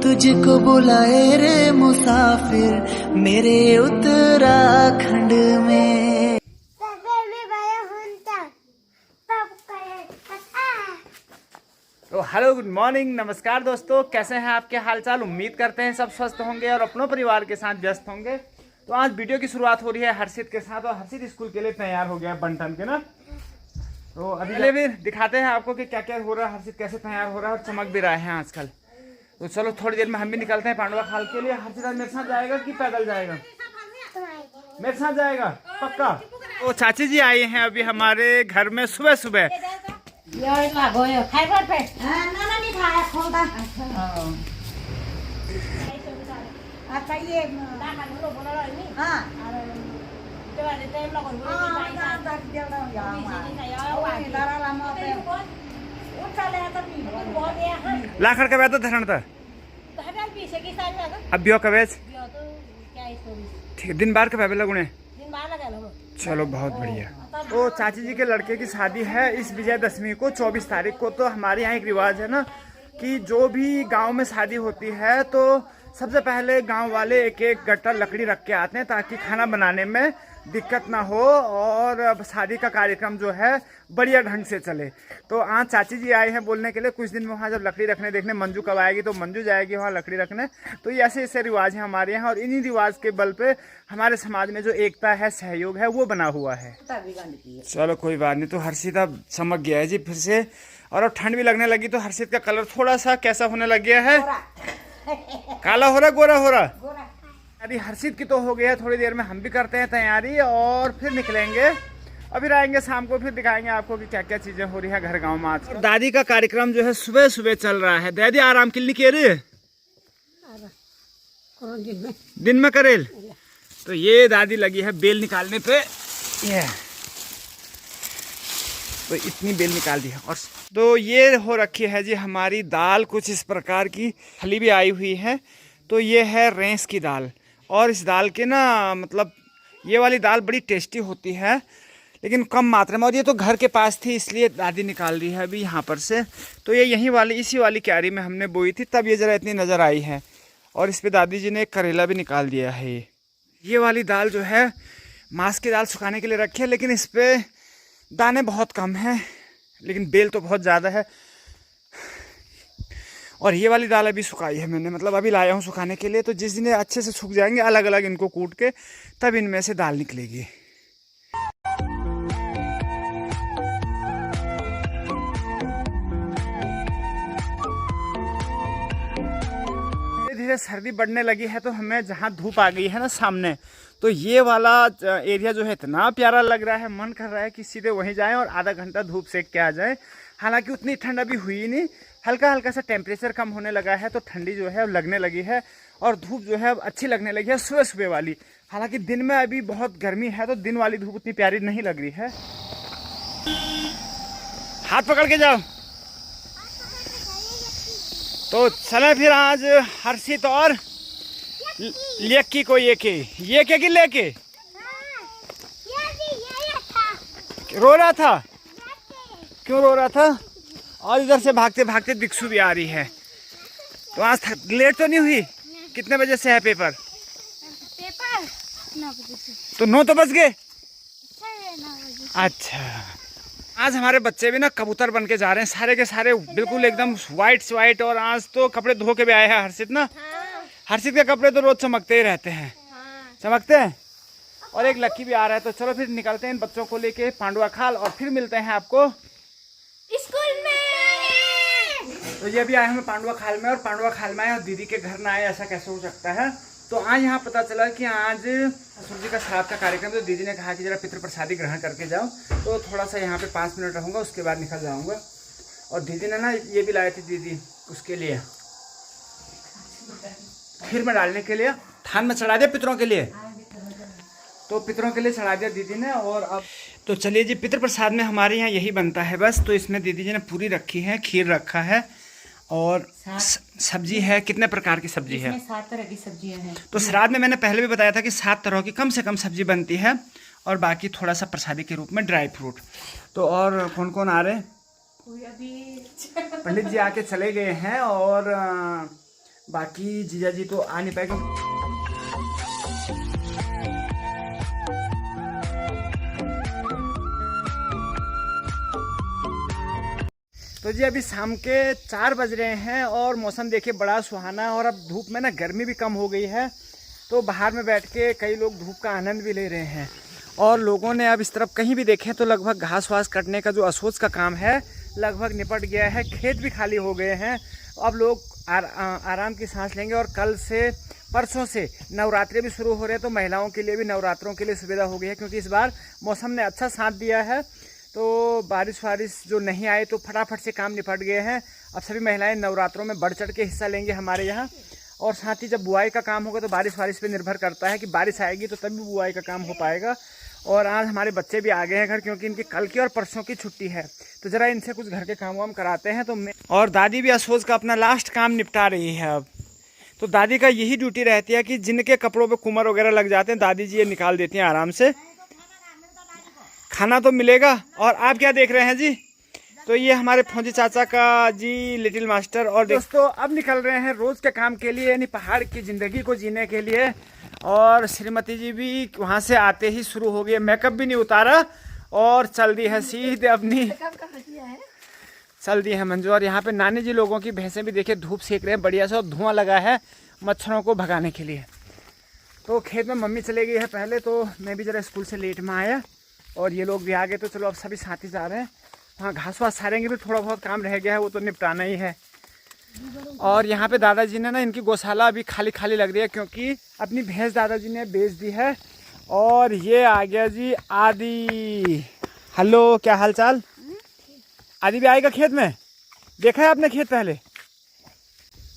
तुझको बुलाए रे मुसाफिर मेरे उत्तराखंड में। तो हेलो, गुड मॉर्निंग, नमस्कार दोस्तों, कैसे हैं आपके हालचाल। उम्मीद करते हैं सब स्वस्थ होंगे और अपनों परिवार के साथ व्यस्त होंगे। तो आज वीडियो की शुरुआत हो रही है हर्षित के साथ, और हर्षित स्कूल के लिए तैयार हो गया है बन ठन के ना। तो अभी भी दिखाते हैं आपको कि क्या क्या हो रहा है, हर्षित कैसे तैयार हो रहा है और चमक भी रहा है आजकल। तो चलो थोड़ी देर में हम भी निकलते हैं पांडवा खाल के लिए। हर्षित आज मेरे साथ जाएगा कि पैदल जाएगा? मेरे साथ जाएगा पक्का। तो चाची जी आए हैं अभी हमारे घर में सुबह सुबह। लाखड़ का तो धरण था अब बियो कवेज ठीक है। दिन बार का लगुने चलो बहुत बढ़िया। तो चाची जी के लड़के की शादी है इस विजयदशमी को 24 तारीख को। तो हमारे यहाँ एक रिवाज है ना कि जो भी गांव में शादी होती है तो सबसे पहले गांव वाले एक एक गट्टा लकड़ी रख के आते हैं ताकि खाना बनाने में दिक्कत ना हो और शादी का कार्यक्रम जो है बढ़िया ढंग से चले। तो आज चाची जी आए हैं बोलने के लिए। कुछ दिन में वहाँ जब लकड़ी रखने देखने मंजू कब आएगी तो मंजू जाएगी वहाँ लकड़ी रखने। तो ये ऐसे ऐसे रिवाज हैं हमारे यहाँ, और इन्हीं रिवाज के बल पे हमारे समाज में जो एकता है, सहयोग है, वो बना हुआ है। चलो कोई बात नहीं। तो हर्षित अब चमक गया है जी फिर से, और अब ठंड भी लगने लगी तो हर्षित का कलर थोड़ा सा कैसा होने लग गया है, काला हो रहा, गोरा हो रहा। अरे हर्षित की तो हो गया, थोड़ी देर में हम भी करते हैं तैयारी और फिर निकलेंगे। अभी आएंगे शाम को, फिर दिखाएंगे आपको कि क्या क्या चीजें हो रही है घर गांव में आज। दादी का कार्यक्रम जो है सुबह सुबह चल रहा है। दादी आराम के लिए कह रही है दिन में करेल। तो ये दादी लगी है बेल निकालने पे, ये तो इतनी बेल निकाल दी है। और तो ये हो रखी है जी हमारी दाल, कुछ इस प्रकार की फली भी आई हुई है। तो ये है रेंस की दाल, और इस दाल के ना मतलब ये वाली दाल बड़ी टेस्टी होती है लेकिन कम मात्रा में, और ये तो घर के पास थी इसलिए दादी निकाल दी है अभी यहाँ पर से। तो ये यहीं वाली इसी वाली क्यारी में हमने बोई थी, तब ये ज़रा इतनी नज़र आई है। और इस पर दादी जी ने एक करेला भी निकाल दिया है। ये वाली दाल जो है मांस की दाल सुखाने के लिए रखी है, लेकिन इस पर दाने बहुत कम हैं लेकिन बेल तो बहुत ज़्यादा है। और ये वाली दाल अभी सुखाई है मैंने, मतलब अभी लाया हूँ सुखाने के लिए। तो जिस दिन अच्छे से सूख जाएंगे अलग अलग इनको कूट के, तब इनमें से दाल निकलेगी। धीरे धीरे सर्दी बढ़ने लगी है, तो हमें जहाँ धूप आ गई है ना सामने, तो ये वाला एरिया जो है इतना प्यारा लग रहा है, मन कर रहा है कि सीधे वहीं जाएं और आधा घंटा धूप सेक के आ जाएं। हालांकि उतनी ठंड अभी हुई नहीं, हल्का हल्का सा टेम्परेचर कम होने लगा है, तो ठंडी जो है अब लगने लगी है और धूप जो है अब अच्छी लगने लगी है सुबह सुबह वाली। हालांकि दिन में अभी बहुत गर्मी है तो दिन वाली धूप उतनी प्यारी नहीं लग रही है। हाथ पकड़ के जाओ। तो चले फिर आज हर्षित और लेकी को ये के लेके रो रहा था। क्यों रो रहा था? और इधर से भागते भागते दिक्सु भी आ रही है। तो आज लेट तो नहीं हुई? कितने बजे से है पेपर? 9 बजे से। तो 9 तो बज गए। अच्छा, आज हमारे बच्चे भी ना कबूतर बन के जा रहे हैं, सारे के सारे बिल्कुल एकदम व्हाइट। और आज तो कपड़े धो के भी आए हैं हर्षित ना। हर्षित के कपड़े तो रोज चमकते ही रहते हैं। चमकते हैं। और एक लक्की भी आ रहा है। तो चलो फिर निकलते हैं इन बच्चों को लेके पांडवा खाल, और फिर मिलते हैं आपको स्कूल में। तो ये अभी आए हमें पांडवा खाल में, और पांडवा खाल में आए और दीदी के घर ना आए, ऐसा कैसे हो सकता है। तो आज यहाँ पता चला कि आज ससुर जी का श्राद्ध का कार्यक्रम, तो दीदी ने कहा कि जरा पितृ प्रसादी ग्रहण करके जाओ। तो थोड़ा सा यहाँ पे 5 मिनट रहूँगा, उसके बाद निकल जाऊँगा। और दीदी ने ना ये भी लाए थे दीदी उसके लिए खीर में डालने के लिए, थान में चढ़ा दिया पितरों के लिए। तो पितरों के लिए चढ़ा दिया दीदी ने। और अब तो चलिए जी, पितृ प्रसाद में हमारे यहाँ यही बनता है बस। तो इसमें दीदी जी ने पूरी रखी है, खीर रखा है और सब्जी है। कितने प्रकार की सब्जी है? 7 तरह की सब्जियां हैं। तो श्राद्ध में मैंने पहले भी बताया था कि 7 तरह की कम से कम सब्जी बनती है, और बाकी थोड़ा सा प्रसादी के रूप में ड्राई फ्रूट। तो और कौन कौन आ रहे हैं? कोई अभी पंडित जी आके चले गए हैं, और बाकी जीजा जी तो आ नहीं पाएगा। तो जी अभी शाम के 4 बज रहे हैं और मौसम देखिए बड़ा सुहाना है और अब धूप में ना गर्मी भी कम हो गई है, तो बाहर में बैठ के कई लोग धूप का आनंद भी ले रहे हैं। और लोगों ने अब इस तरफ कहीं भी देखें तो लगभग घास वास कटने का जो असोच का काम है लगभग निपट गया है, खेत भी खाली हो गए हैं। अब लोग आराम की सांस लेंगे और कल से परसों से नवरात्रि भी शुरू हो रहे हैं, तो महिलाओं के लिए भी नवरात्रों के लिए सुविधा हो गई है, क्योंकि इस बार मौसम ने अच्छा साथ दिया है। तो बारिश वारिश जो नहीं आए तो फटाफट से काम निपट गए हैं। अब सभी महिलाएं नवरात्रों में बढ़ चढ़ के हिस्सा लेंगे हमारे यहाँ। और साथ ही जब बुआई का काम होगा तो बारिश वारिश पे निर्भर करता है कि बारिश आएगी तो तभी बुआई का काम हो पाएगा। और आज हमारे बच्चे भी आ गए हैं घर, क्योंकि इनकी कल की और परसों की छुट्टी है, तो ज़रा इनसे कुछ घर के काम वाम कराते हैं। तो और दादी भी असोज का अपना लास्ट काम निपटा रही है अब। तो दादी का यही ड्यूटी रहती है कि जिनके कपड़ों पे कुमर वगैरह लग जाते हैं दादी जी ये निकाल देती हैं आराम से। खाना तो मिलेगा। और आप क्या देख रहे हैं जी? तो ये हमारे फौजी चाचा का जी लिटिल मास्टर। और दोस्तों अब निकल रहे हैं रोज़ के काम के लिए, यानी पहाड़ की ज़िंदगी को जीने के लिए। और श्रीमती जी भी वहाँ से आते ही शुरू हो गए, मेकअप भी नहीं उतारा और चल दी है सीधे अपनी, चल दी है मंजू। और यहाँ पे नानी जी लोगों की भैंसें भी देखिए धूप सेक रहे हैं बढ़िया से, और धुआं लगा है मच्छरों को भगाने के लिए। तो खेत में मम्मी चले गई है पहले, तो मैं भी ज़रा स्कूल से लेट में आया और ये लोग भी आ गए। तो चलो अब सभी साथी जा रहे हैं वहाँ घास वास सारेंगे, भी थोड़ा बहुत काम रह गया है वो तो निपटाना ही है। और यहाँ पे दादाजी ने ना इनकी गौशाला अभी खाली खाली लग रही है, क्योंकि अपनी भैंस दादाजी ने बेच दी है। और ये आ गया जी आदि। हेलो, क्या हाल चाल? आदि भी आएगा खेत में, देखा है आपने खेत पहले?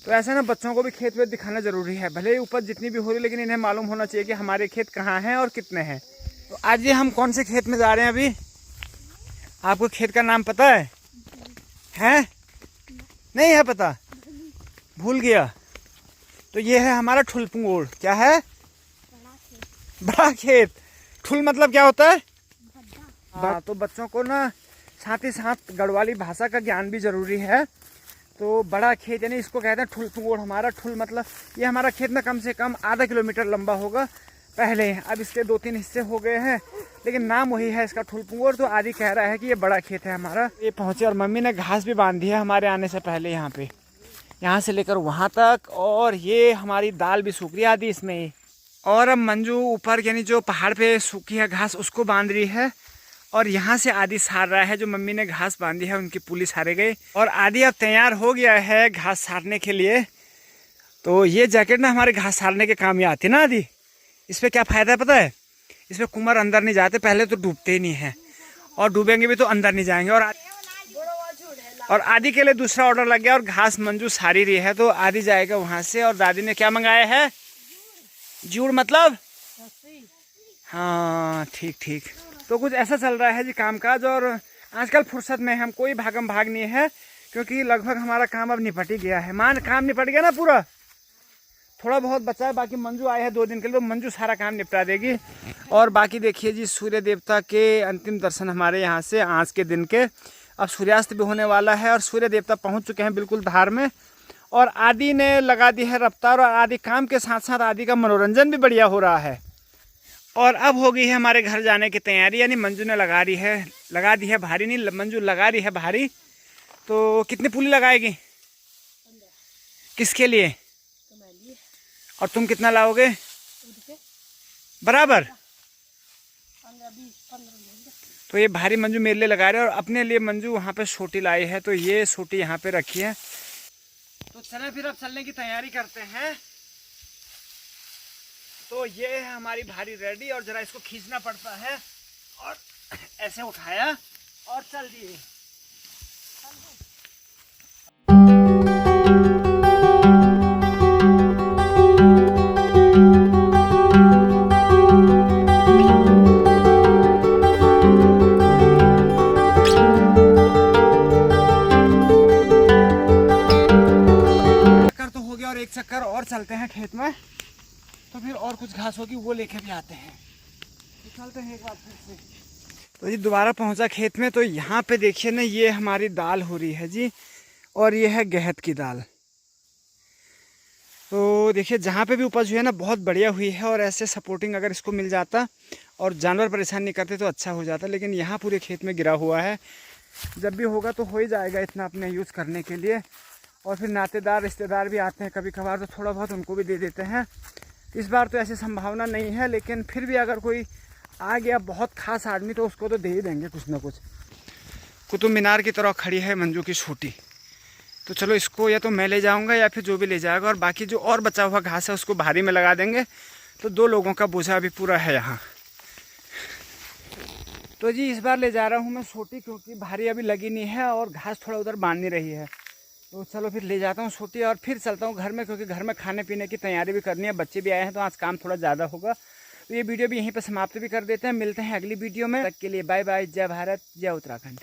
तो ऐसा ना बच्चों को भी खेत वेत दिखाना ज़रूरी है, भले ही उपज जितनी भी हो रही, लेकिन इन्हें मालूम होना चाहिए कि हमारे खेत कहाँ हैं और कितने हैं। तो आज ये हम कौन से खेत में जा रहे हैं अभी? आपको खेत का नाम पता है? हैं? नहीं है पता? भूल गया? तो ये है हमारा ठुलपुंगोड़। क्या है? बड़ा खेत। ठुल मतलब क्या होता है? हाँ, तो बच्चों को ना साथ ही साथ गढ़वाली भाषा का ज्ञान भी जरूरी है। तो बड़ा खेत यानी इसको कहते हैं ठुलपुंगोड़। हमारा ठुल मतलब ये हमारा खेत में कम से कम आधा किलोमीटर लंबा होगा पहले, अब इसके 2-3 हिस्से हो गए हैं, लेकिन नाम वही है इसका ठुलपुंगोड़। तो आदि कह रहा है कि ये बड़ा खेत है हमारा। ये पहुँचे और मम्मी ने घास भी बांधी है हमारे आने से पहले यहाँ पे, यहाँ से लेकर वहाँ तक। और ये हमारी दाल भी सूख रही है आदि इसमें। और अब मंजू ऊपर यानी जो पहाड़ पे सूखी है घास उसको बांध रही है, और यहाँ से आदि सार रहा है। जो मम्मी ने घास बांधी है उनकी पुली सारे गए, और आदि अब तैयार हो गया है घास सारने के लिए। तो ये जैकेट ना हमारे घास सारने के काम ही आती है ना आदि। इस पर क्या फ़ायदा है पता है? इस पर कुमर अंदर नहीं जाते, पहले तो डूबते ही नहीं हैं, और डूबेंगे भी तो अंदर नहीं जाएंगे। और आदि के लिए दूसरा ऑर्डर लग गया, और घास मंजू सारी रही है तो आदि जाएगा वहाँ से। और दादी ने क्या मंगाया है? जूड़ मतलब? हाँ ठीक ठीक। तो कुछ ऐसा चल रहा है जी कामकाज। और आजकल फुर्सत में हम कोई भागम भाग नहीं है, क्योंकि लगभग हमारा काम अब निपट ही गया है। काम निपट गया ना पूरा, थोड़ा बहुत बचा है। बाकी मंजू आए हैं 2 दिन के लिए, तो मंजू सारा काम निपटा देगी। और बाकी देखिए जी सूर्य देवता के अंतिम दर्शन हमारे यहाँ से आज के दिन के। अब सूर्यास्त भी होने वाला है और सूर्य देवता पहुँच चुके हैं बिल्कुल धार में। और आदि ने लगा दी है रफ्तार, और आदि काम के साथ साथ आदि का मनोरंजन भी बढ़िया हो रहा है। और अब हो गई है हमारे घर जाने की तैयारी, यानी मंजू ने लगा दी है भारी, नहीं मंजू लगा रही है भारी। तो कितनी पुली लगाएगी? किसके लिए? और तुम कितना लाओगे? बराबर? तो ये भारी मंजू मेरे लिए लगा रहे हैं, और अपने लिए मंजू वहाँ पे सोटी लाई है, तो ये सोटी यहाँ पे रखी है। तो चलें फिर अब चलने की तैयारी करते हैं। तो ये है हमारी भारी रेडी, और जरा इसको खींचना पड़ता है, और ऐसे उठाया और चल दिए। और एक चक्कर और चलते हैं खेत में, तो फिर और कुछ घास होगी वो लेके भी आते हैं। तो चलते हैं एक बार फिर से। तो जी दोबारा पहुंचा खेत में, तो यहाँ पे देखिए ना ये हमारी दाल हो रही है जी, और ये है गहत की दाल। तो देखिए जहाँ पे भी उपज हुई है ना बहुत बढ़िया हुई है, और ऐसे सपोर्टिंग अगर इसको मिल जाता और जानवर परेशान नहीं करते तो अच्छा हो जाता, लेकिन यहाँ पूरे खेत में गिरा हुआ है। जब भी होगा तो हो ही जाएगा इतना अपने यूज़ करने के लिए। और फिर नातेदार रिश्तेदार भी आते हैं कभी कभार, तो थोड़ा बहुत उनको भी दे देते हैं। इस बार तो ऐसी संभावना नहीं है, लेकिन फिर भी अगर कोई आ गया बहुत खास आदमी तो उसको तो दे ही देंगे कुछ ना कुछ। कुतुब मीनार की तरह खड़ी है मंजू की छोटी। तो चलो इसको या तो मैं ले जाऊंगा या फिर जो भी ले जाएगा, और बाकी जो और बचा हुआ घास है उसको भारी में लगा देंगे। तो 2 लोगों का बोझा अभी पूरा है यहाँ। तो जी इस बार ले जा रहा हूँ मैं छोटी, क्योंकि भारी अभी लगी नहीं है और घास थोड़ा उधर बांध नहीं रही है। तो चलो फिर ले जाता हूँ छोटी और फिर चलता हूँ घर में, क्योंकि घर में खाने पीने की तैयारी भी करनी है। बच्चे भी आए हैं तो आज काम थोड़ा ज़्यादा होगा। तो ये वीडियो भी यहीं पर समाप्त भी कर देते हैं। मिलते हैं अगली वीडियो में। तक के लिए बाय बाय। जय भारत, जय उत्तराखंड।